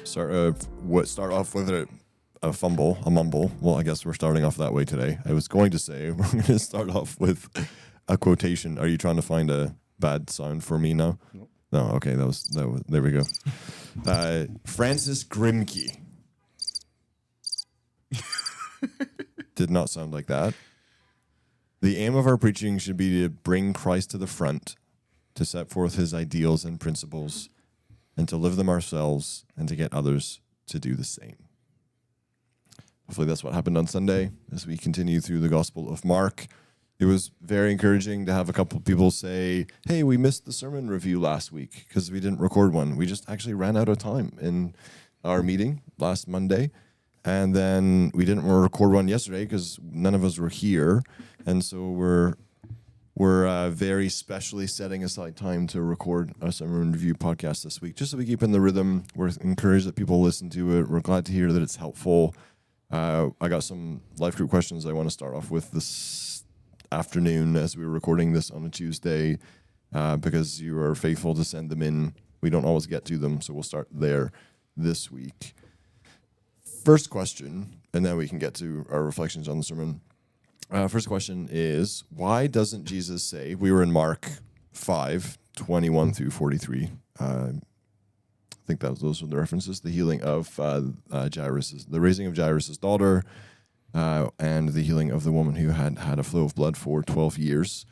Start off with a mumble. Well, I guess we're starting off that way today. I was going to say we're going to start off with a quotation. Are you trying to find a bad sound for me now? Nope. No. Okay, that was. There we go. Francis Grimke. Did not sound like that. The aim of our preaching should be to bring Christ to the front, to set forth his ideals and principles, and to live them ourselves, and to get others to do the same. Hopefully that's what happened on Sunday as we continue through the Gospel of Mark. It was very encouraging to have a couple of people say, hey, we missed the sermon review last week because we didn't record one. We just actually ran out of time in our meeting last Monday. And then we didn't record one yesterday because none of us were here. And so we're very specially setting aside time to record a sermon review podcast this week, just so we keep in the rhythm. We're encouraged that people listen to it. We're glad to hear that it's helpful. I got some life group questions I want to start off with this afternoon as we were recording this on a Tuesday, because you are faithful to send them in. We don't always get to them, so we'll start there this week. First question, and then we can get to our reflections on the sermon. First question is, why doesn't Jesus say, we were in Mark 5:21 through 43. I think those were the references, the healing of the raising of Jairus' daughter, and the healing of the woman who had had a flow of blood for 12 years.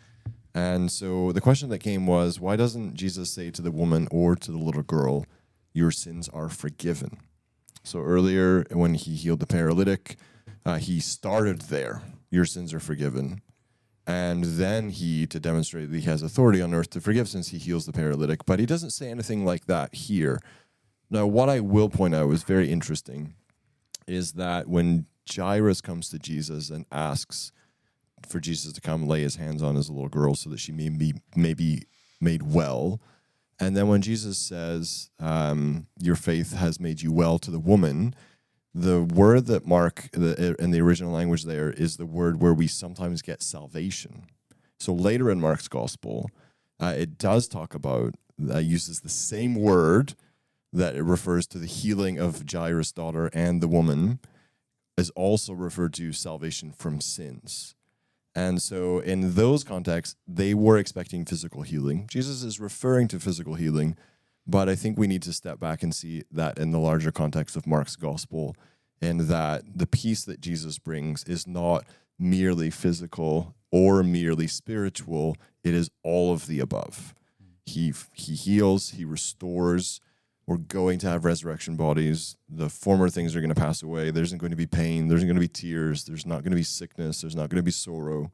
And so the question that came was, why doesn't Jesus say to the woman or to the little girl, your sins are forgiven? So earlier when he healed the paralytic, he started there. Your sins are forgiven. And then to demonstrate that he has authority on earth to forgive sins, he heals the paralytic. But he doesn't say anything like that here. Now, what I will point out is very interesting is that when Jairus comes to Jesus and asks for Jesus to come lay his hands on his little girl so that she may be made well, and then when Jesus says, your faith has made you well to the woman, the word that Mark, in the original language there, is the word where we sometimes get salvation. So later in Mark's gospel, it does talk about, uses the same word that it refers to the healing of Jairus' daughter, and the woman is also referred to salvation from sins. And so in those contexts, they were expecting physical healing. Jesus is referring to physical healing, but I think we need to step back and see that in the larger context of Mark's gospel, and that the peace that Jesus brings is not merely physical or merely spiritual. It is all of the above. He heals, he restores. We're going to have resurrection bodies. The former things are going to pass away. There isn't going to be pain. There isn't going to be tears. There's not going to be sickness. There's not going to be sorrow.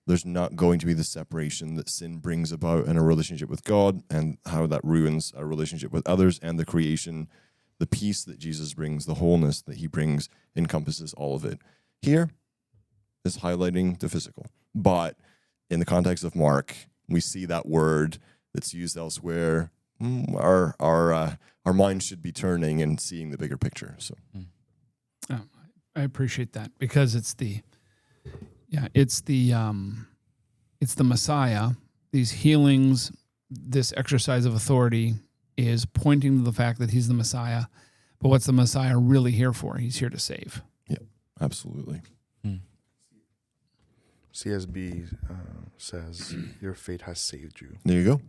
There's not going to be the separation that sin brings about in a relationship with God, and how that ruins our relationship with others and the creation. The peace that Jesus brings, the wholeness that he brings, encompasses all of it. Here is highlighting the physical. But in the context of Mark, we see that word that's used elsewhere. Our minds should be turning and seeing the bigger picture. So, I appreciate that, because it's the Messiah. These healings, this exercise of authority, is pointing to the fact that he's the Messiah. But what's the Messiah really here for? He's here to save. Yeah, absolutely. CSB says, your faith has saved you. There you go.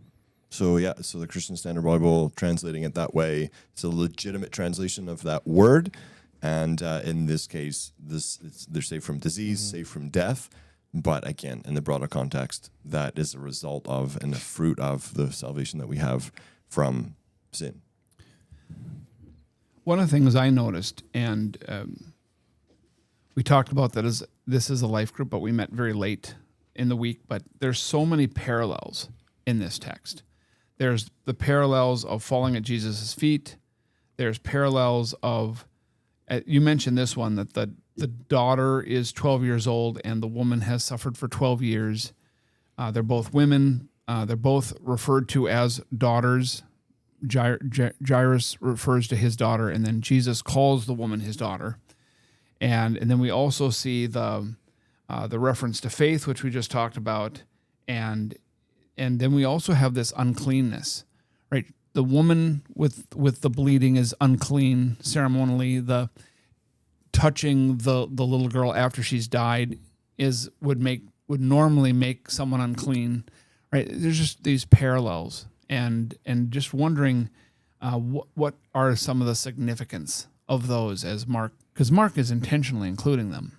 So the Christian Standard Bible translating it that way, it's a legitimate translation of that word. And in this case, they're saved from disease, saved from death. But again, in the broader context, that is a result of and a fruit of the salvation that we have from sin. One of the things I noticed, and we talked about that, is this is a life group, but we met very late in the week. But there's so many parallels in this text. There's the parallels of falling at Jesus' feet. There's parallels of, you mentioned this one, that the daughter is 12 years old and the woman has suffered for 12 years. They're both women. They're both referred to as daughters. Jairus refers to his daughter, and then Jesus calls the woman his daughter. And then we also see the reference to faith, which we just talked about, and then we also have this uncleanness, right? the woman with the bleeding is unclean ceremonially. The touching the little girl after she's died would normally make someone unclean, right? There's just these parallels, and just wondering what are some of the significance of those as Mark, because Mark is intentionally including them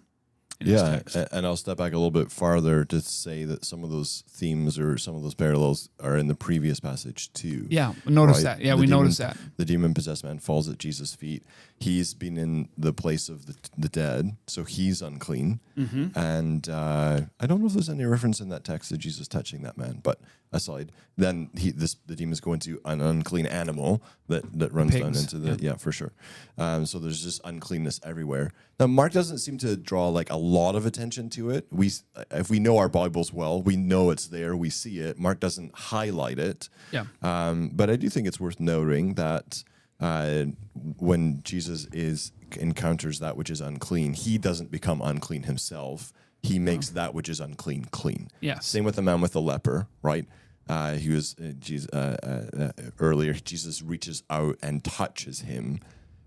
in his text. And I'll step back a little bit farther to say that some of those themes or some of those parallels are in the previous passage too. Yeah, notice Right? that. Yeah, The we demon- noticed that. The demon-possessed man falls at Jesus' feet. He's been in the place of the dead, so he's unclean. Mm-hmm. And I don't know if there's any reference in that text to Jesus touching that man, but aside, then the demons go into an unclean animal that runs down Pigs. into the for sure. So there's just uncleanness everywhere. Now Mark doesn't seem to draw like a lot of attention to it. If we know our Bibles well, we know it's there, we see it. Mark doesn't highlight it. Yeah. But I do think it's worth noting that when Jesus encounters that which is unclean, he doesn't become unclean himself. He makes that which is unclean clean. Yes. Same with the man with the leper, right? He was earlier. Jesus reaches out and touches him,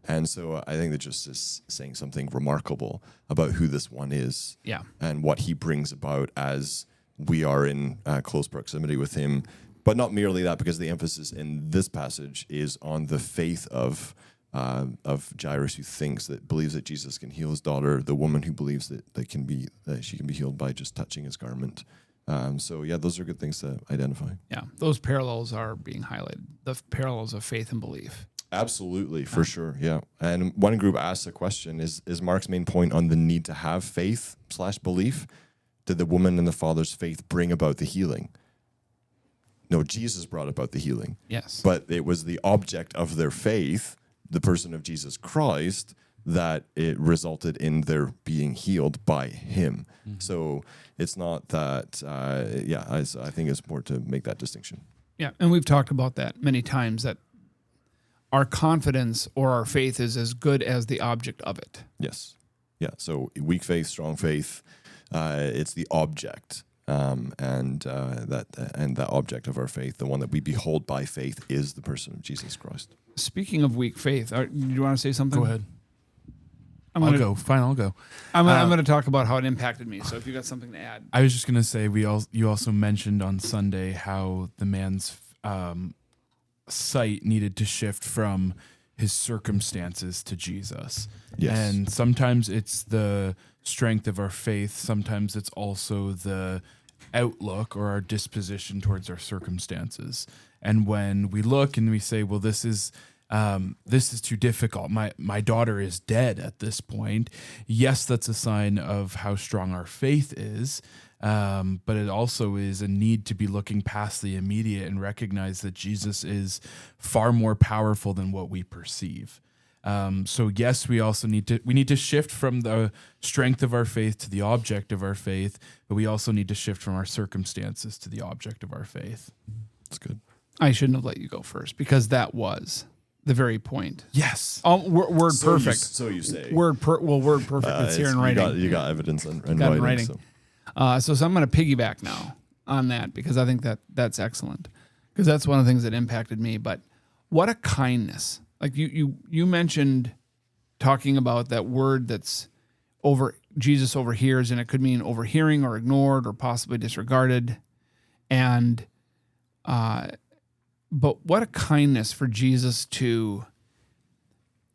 and so I think that just is saying something remarkable about who this one is, Yeah. and what he brings about as we are in close proximity with him. But not merely that, because the emphasis in this passage is on the faith of Jairus, who believes that Jesus can heal his daughter, the woman who believes that she can be healed by just touching his garment. So those are good things to identify. Yeah, those parallels are being highlighted. The parallels of faith and belief. Absolutely, for sure. Yeah. And one group asked a question, is Mark's main point on the need to have faith/belief? Did the woman and the father's faith bring about the healing? No, Jesus brought about the healing. Yes. But it was the object of their faith, the person of Jesus Christ, that it resulted in their being healed by him. Mm-hmm. So it's not that, I think it's important to make that distinction. Yeah, and we've talked about that many times, that our confidence or our faith is as good as the object of it. Yes. Yeah, so weak faith, strong faith, it's the object. That object of our faith, the one that we behold by faith, is the person of Jesus Christ. Speaking of weak faith, do you want to say something? Go ahead. I'll go. Fine, I'll go. I'm going to talk about how it impacted me. So if you got something to add. I was just going to say, you also mentioned on Sunday how the man's sight needed to shift from his circumstances to Jesus. Yes. And sometimes it's the strength of our faith. Sometimes it's also the outlook or our disposition towards our circumstances. And when we look and we say, well, this is too difficult. My daughter is dead at this point. Yes, that's a sign of how strong our faith is. But it also is a need to be looking past the immediate and recognize that Jesus is far more powerful than what we perceive. So yes, we also need to shift from the strength of our faith to the object of our faith, but we also need to shift from our circumstances to the object of our faith. That's good. I shouldn't have let you go first, because that was the very point. Yes. Word perfect. So you say. Word perfect. It's here in writing. You got evidence in Got it writing. in writing. So I'm going to piggyback now on that, because I think that's excellent, because that's one of the things that impacted me. But what a kindness! Like you mentioned, talking about that word that's Jesus overhears, and it could mean overhearing or ignored or possibly disregarded, and but what a kindness for Jesus to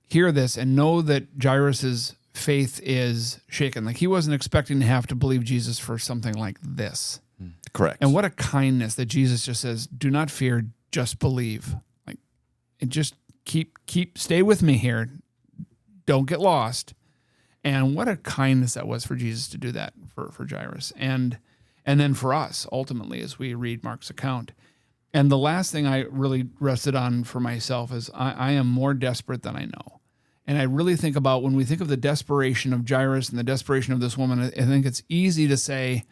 hear this and know that Jairus's faith is shaken. Like, he wasn't expecting to have to believe Jesus for something like this. Correct. And what a kindness that Jesus just says, do not fear, just believe. Like, and just stay with me here. Don't get lost. And what a kindness that was for Jesus to do that for Jairus. And then for us, ultimately, as we read Mark's account. And the last thing I really rested on for myself is I am more desperate than I know. And I really think about, when we think of the desperation of Jairus and the desperation of this woman, I think it's easy to say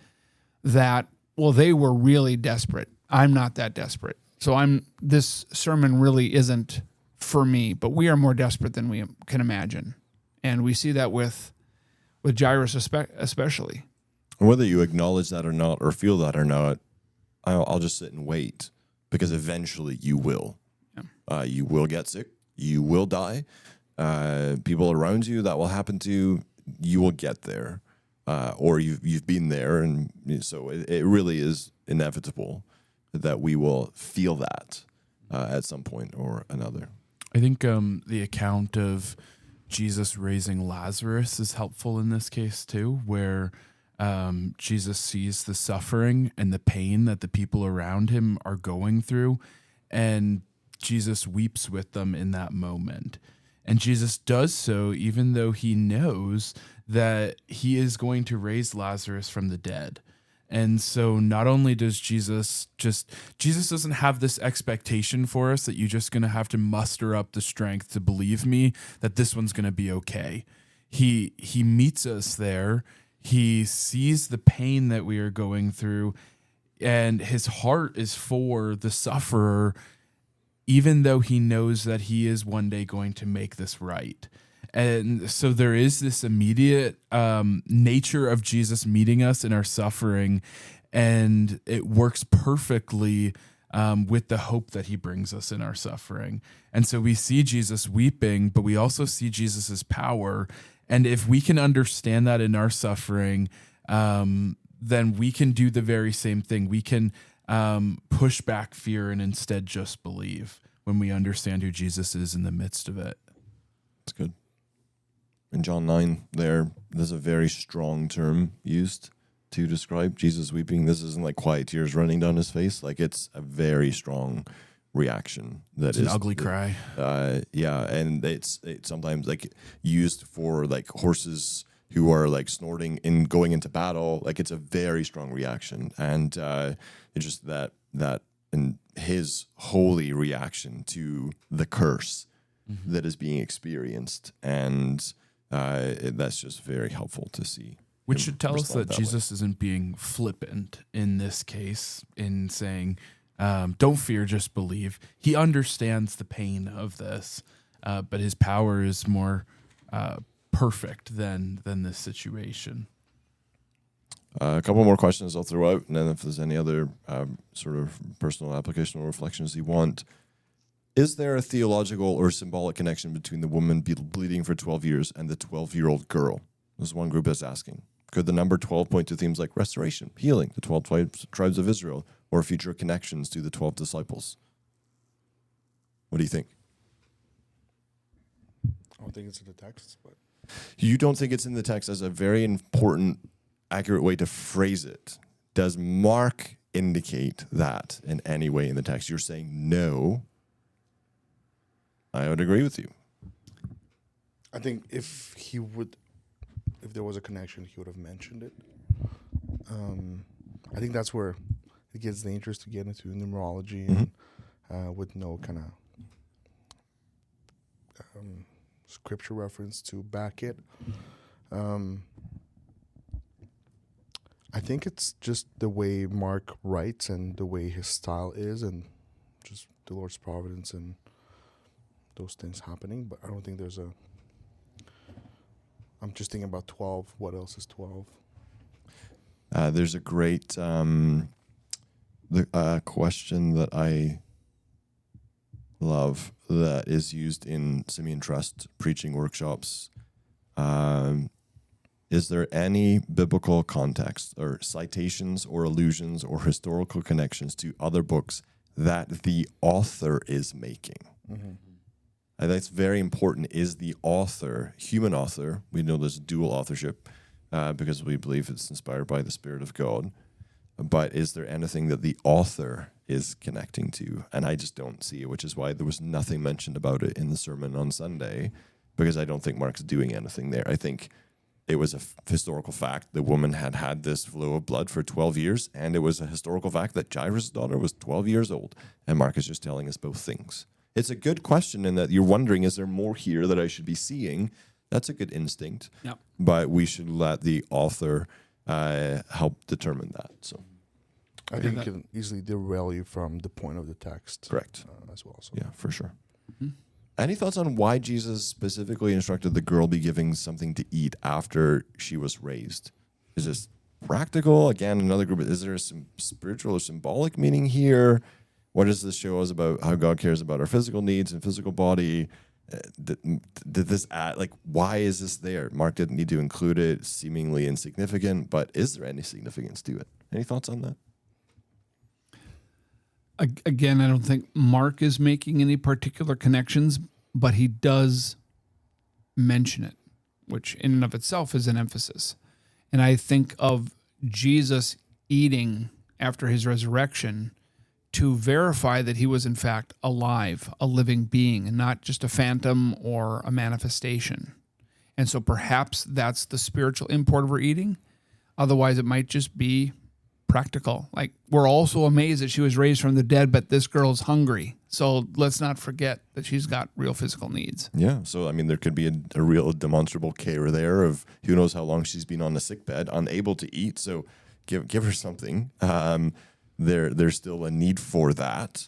that, well, they were really desperate. I'm not that desperate. So this sermon really isn't for me, but we are more desperate than we can imagine. And we see that with Jairus especially. Whether you acknowledge that or not, or feel that or not, I'll just sit and wait, because eventually you will. Yeah. You will get sick. You will die. People around you, that will happen to. You will get there, or you've been there, and so it really is inevitable that we will feel that at some point or another. I think the account of Jesus raising Lazarus is helpful in this case too, where Jesus sees the suffering and the pain that the people around him are going through, and Jesus weeps with them in that moment. And Jesus does so even though he knows that he is going to raise Lazarus from the dead. And so not only does Jesus doesn't have this expectation for us that you're just going to have to muster up the strength to believe me that this one's going to be okay. He meets us there. He sees the pain that we are going through, and his heart is for the sufferer, even though he knows that he is one day going to make this right. And so there is this immediate nature of Jesus meeting us in our suffering, and it works perfectly with the hope that he brings us in our suffering. And so we see Jesus weeping, but we also see Jesus's power. And if we can understand that in our suffering, then we can do the very same thing. We can push back fear and instead just believe when we understand who Jesus is in the midst of it. That's good. In John 9, there's a very strong term used to describe Jesus weeping. This isn't like quiet tears running down his face. Like, it's a very strong reaction. It's an ugly cry. Yeah, and it's sometimes like used for like horses who are like snorting and going into battle. Like, it's a very strong reaction, and it's just that and his holy reaction to the curse that is being experienced, and that's just very helpful to see. Which should tell us that way. Jesus isn't being flippant in this case in saying, don't fear, just believe. He understands the pain of this, but his power is more perfect than this situation. A couple more questions I'll throw out, and then if there's any other sort of personal application or reflections you want. Is there a theological or symbolic connection between the woman bleeding for 12 years and the 12-year-old girl? This is one group that's asking. Could the number 12 point to themes like restoration, healing, the 12 tribes of Israel, or future connections to the 12 disciples? What do you think? I don't think it's in the text, but You don't think it's in the text as a very important, accurate way to phrase it. Does Mark indicate that in any way in the text? You're saying no. I would agree with you. I think if there was a connection, he would have mentioned it. I think that's where it gets dangerous to get into numerology and with no kind of scripture reference to back it. I think it's just the way Mark writes and the way his style is, and just the Lord's providence and those things happening. But I don't think there's a... I'm just thinking about 12. What else is 12? There's a great question that I love that is used in Simeon Trust preaching workshops. Is there any biblical context or citations or allusions or historical connections to other books that the author is making? Mm-hmm. And that's very important. Is the author, human author, we know there's dual authorship because we believe it's inspired by the Spirit of God, but is there anything that the author is connecting to? And I just don't see it, which is why there was nothing mentioned about it in the sermon on Sunday, because I don't think Mark's doing anything there. I think it was a historical fact the woman had this flow of blood for 12 years, and it was a historical fact that Jairus' daughter was 12 years old, and Mark is just telling us both things. It's a good question in that you're wondering, is there more here that I should be seeing? That's a good instinct. Yep. But we should let the author help determine that. So, I think it can easily derail you from the point of the text. correct. As well. So. Yeah, for sure. Mhm. Any thoughts on why Jesus specifically instructed the girl be giving something to eat after she was raised? Is this practical? Again, another group. Is there some spiritual or symbolic meaning here? What does this show us about how God cares about our physical needs and physical body? Did this add, like, why is this there? Mark didn't need to include it, seemingly insignificant, but is there any significance to it? Any thoughts on that? Again, I don't think Mark is making any particular connections, but he does mention it, which in and of itself is an emphasis. And I think of Jesus eating after his resurrection to verify that he was in fact alive, a living being, and not just a phantom or a manifestation. And so perhaps that's the spiritual import of her eating. Otherwise, it might just be practical. Like, we're also amazed that she was raised from the dead, but this girl's hungry. So let's not forget that she's got real physical needs. Yeah. So, I mean, there could be a real demonstrable care there of who knows how long she's been on the sick bed, unable to eat. So give her something. There's still a need for that.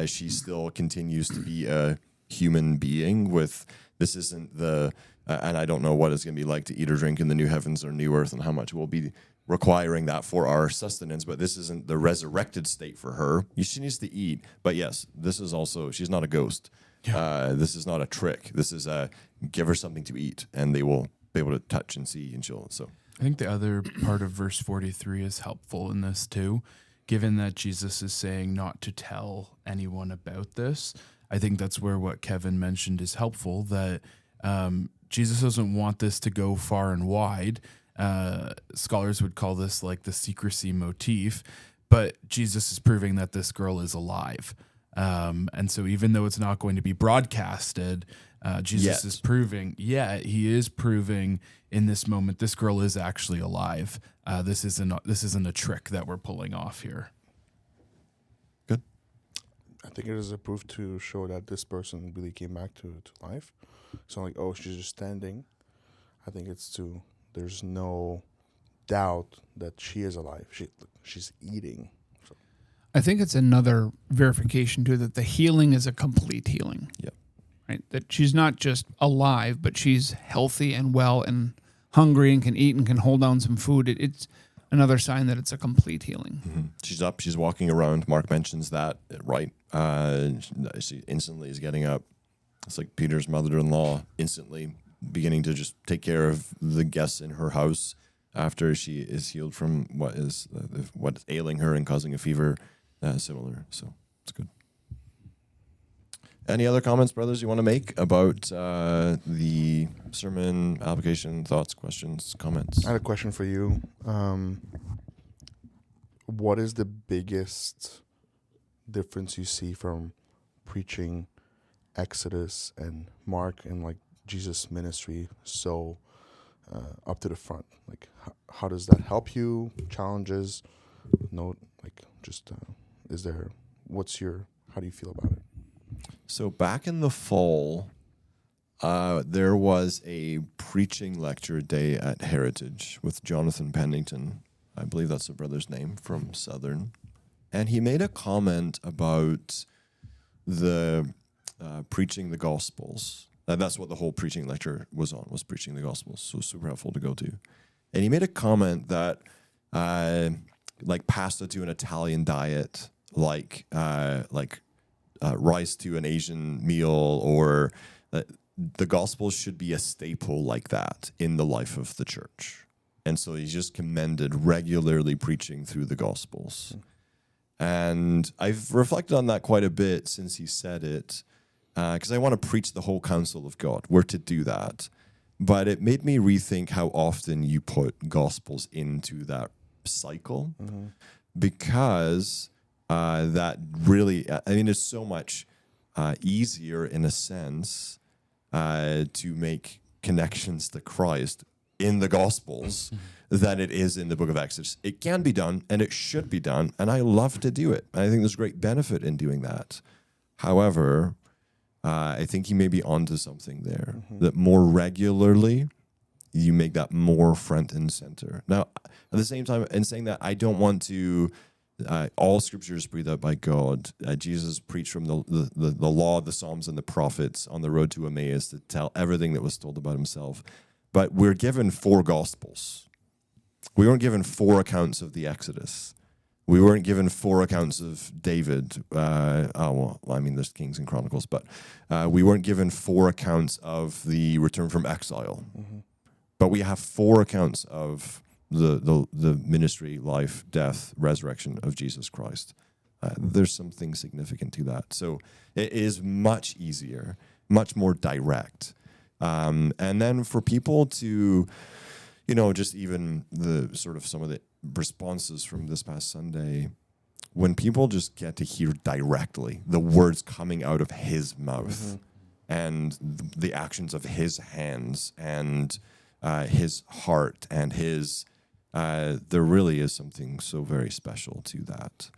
She still continues to be a human being with, this isn't the, and I don't know what it's going to be like to eat or drink in the new heavens or new earth and how much we'll be requiring that for our sustenance, but this isn't the resurrected state for her. She needs to eat, but yes, this is also, she's not a ghost. Yeah. This is not a trick. This is give her something to eat and they will be able to touch and see and she'll, so. I think the other part of verse 43 is helpful in this too, given that Jesus is saying not to tell anyone about this. I think that's where what Kevin mentioned is helpful, that Jesus doesn't want this to go far and wide. Scholars would call this like the secrecy motif, but Jesus is proving that this girl is alive. And so even though it's not going to be broadcasted, Jesus is proving, he is proving in this moment, this girl is actually alive. This isn't a trick that we're pulling off here. Good. I think it is a proof to show that this person really came back to life. It's not like, oh, she's just standing. I think it's to, there's no doubt that she is alive. She's eating. So. I think it's another verification too that the healing is a complete healing. Yep. Right? That she's not just alive, but she's healthy and well and hungry and can eat and can hold down some food. It's another sign that it's a complete healing. Mm-hmm. She's up. She's walking around. Mark mentions that, right? She instantly is getting up. It's like Peter's mother-in-law instantly beginning to just take care of the guests in her house after she is healed from what's ailing her and causing a fever similar. So it's good. Any other comments, brothers, you want to make about the sermon, application, thoughts, questions, comments? I had a question for you. What is the biggest difference you see from preaching Exodus and Mark and like Jesus' ministry so up to the front? Like, how does that help you? Challenges? No, like, just is there? How do you feel about it? So back in the fall, there was a preaching lecture day at Heritage with Jonathan Pennington. I believe that's the brother's name, from Southern. And he made a comment about the preaching the Gospels. That's what the whole preaching lecture was on, was preaching the Gospels. So super helpful to go to. And he made a comment that like pasta to an Italian diet, like rice to an Asian meal, or the Gospels should be a staple like that in the life of the church. And so he's just commended regularly preaching through the Gospels. And I've reflected on that quite a bit since he said it, because I want to preach the whole counsel of God. We're to do that. But it made me rethink how often you put Gospels into that cycle, because that really, I mean, it's so much easier in a sense to make connections to Christ in the Gospels than it is in the book of Exodus. It can be done and it should be done, and I love to do it. I think there's great benefit in doing that. However, I think he may be onto something there, that more regularly you make that more front and center. Now, at the same time, in saying that, I don't want to, all scripture is breathed out by God. Jesus preached from the law, the Psalms, and the prophets on the road to Emmaus to tell everything that was told about himself. But we're given 4 Gospels. We weren't given 4 accounts of the Exodus. We weren't given 4 accounts of David. There's Kings and Chronicles, but we weren't given 4 accounts of the return from exile. Mm-hmm. But we have 4 accounts of the ministry, life, death, resurrection of Jesus Christ. There's something significant to that. So it is much easier, much more direct. And then for people to, just even the sort of some of the responses from this past Sunday, when people just get to hear directly the words coming out of his mouth and the actions of his hands and his heart and his, there really is something so very special to that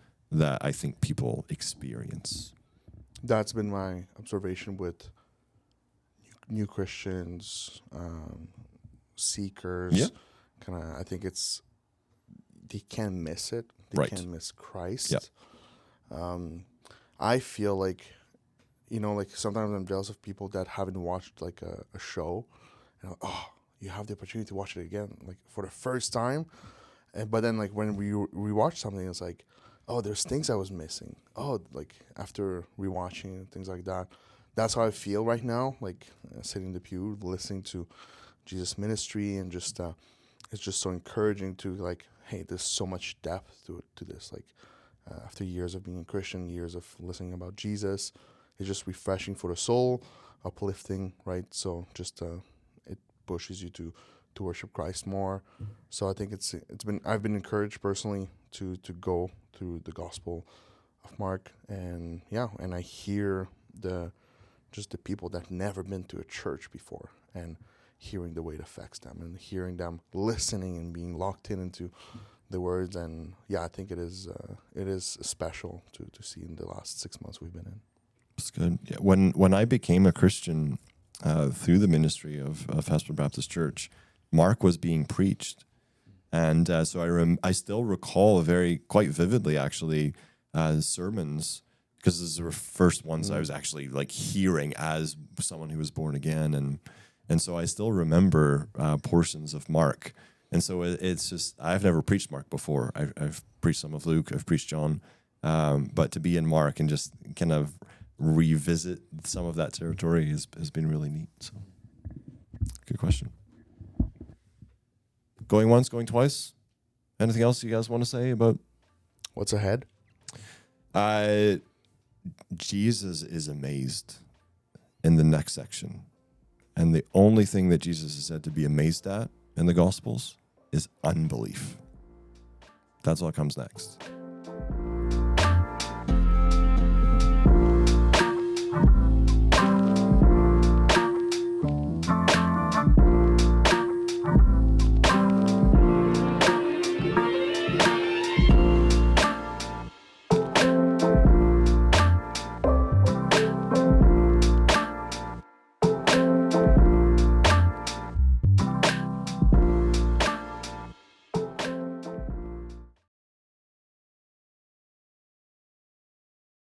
I think people experience. That's been my observation with new Christians, seekers. Yeah. I think they can't miss it. They Right. can't miss Christ. Yeah. I feel like, sometimes I'm jealous of people that haven't watched like a show. You have the opportunity to watch it again, like for the first time. But then like when we rewatch something, it's like, oh, there's things I was missing. Oh, like after rewatching and things like that. That's how I feel right now, like sitting in the pew, listening to Jesus' ministry, and just it's just so encouraging to like, hey, there's so much depth to this. Like after years of being a Christian, years of listening about Jesus, it's just refreshing for the soul, uplifting, right? So just it pushes you to worship Christ more. So I think I've been encouraged personally to go through the Gospel of Mark, and I hear the people that never been to a church before, and hearing the way it affects them, and hearing them listening and being locked into the words. And I think it is special to see in the last 6 months we've been in. It's good. Yeah. When I became a Christian through the ministry of Hesper Baptist Church, Mark was being preached, and so I still recall quite vividly actually sermons, because these were first ones I was actually like hearing as someone who was born again, and so I still remember portions of Mark. And so it's just, I've never preached Mark before. I've preached some of Luke, I've preached John, but to be in Mark and just kind of revisit some of that territory has been really neat. So, good question. Going once, going twice. Anything else you guys want to say about What's ahead? Jesus is amazed in the next section. And the only thing that Jesus is said to be amazed at in the Gospels is unbelief. That's what comes next.